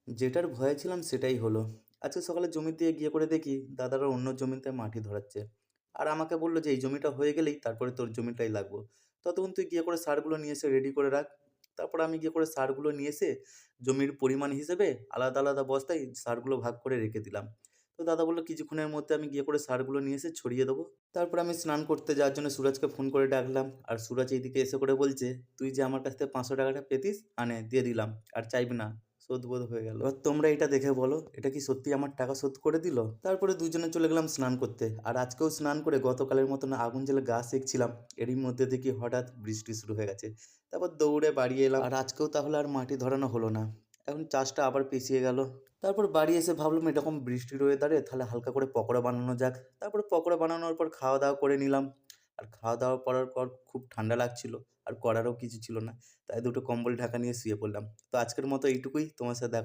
যেটার ভয়ে ছিলাম সেটাই হলো। আজকে সকালে জমি দিয়ে গিয়ে করে দেখি দাদারা অন্য জমিতে মাটি ধরাচ্ছে। আর আমাকে বলল যে, "এই জমিটা হয়ে গেলেই তারপরে তোর জমিটাই লাগবো। ততক্ষণ তুই গিয়ে করে সারগুলো নিয়ে এসে রেডি করে রাখ।" তারপরে আমি গিয়ে করে সারগুলো নিয়ে এসে জমির পরিমাণ হিসেবে আলাদা, আলাদা বস্তায় সারগুলো ভাগ করে রেখে দিলাম। তো দাদা বলল, "কিছুক্ষণের মধ্যে আমি গিয়ে করে সারগুলো নিয়ে এসে ছড়িয়ে দেবো।" তারপরে আমি স্নান করতে যাওয়ার জন্য সুরজকে ফোন করে ডাকলাম। আর সুরজ এইদিকে এসে করে বলছে, "তুই যে আমার কাছ থেকে ৳৫০০ পেতিস, আনে দিয়ে দিলাম। আর চাইবি না।" শোধবোধ হয়ে গেল। এবার তোমরা এটা দেখে বলো, এটা কি সত্যিই আমার টাকা শোধ করে দিল? তারপরে দুজনে চলে গেলাম স্নান করতে। আর আজকেও স্নান করে গতকালের মতন আগুন জ্বেলে গা সেঁকছিলাম। এরই মধ্যে দেখি হঠাৎ বৃষ্টি শুরু হয়ে গেছে। তারপর দৌড়ে বাড়ি এলাম। আর আজকেও তাহলে আর মাটি ধরানো হলো না। এখন চাষটা আবার পিছিয়ে গেল। তারপর বাড়ি এসে ভাবলাম এরকম বৃষ্টির ওয়েদারে তাহলে হালকা করে পকোড়া বানানো যাক। তারপরে পকোড়া বানানোর পর খাওয়া-দাওয়া করে নিলাম। আর খাওয়া-দাওয়া করার পর খুব ঠান্ডা লাগছিল। আর করারও কিছু ছিল না। তাই দুটো কম্বল ঢাকা নিয়ে শুয়ে পড়লাম। তো আজকের মতো এইটুকুই। তোমার সাথে দেখা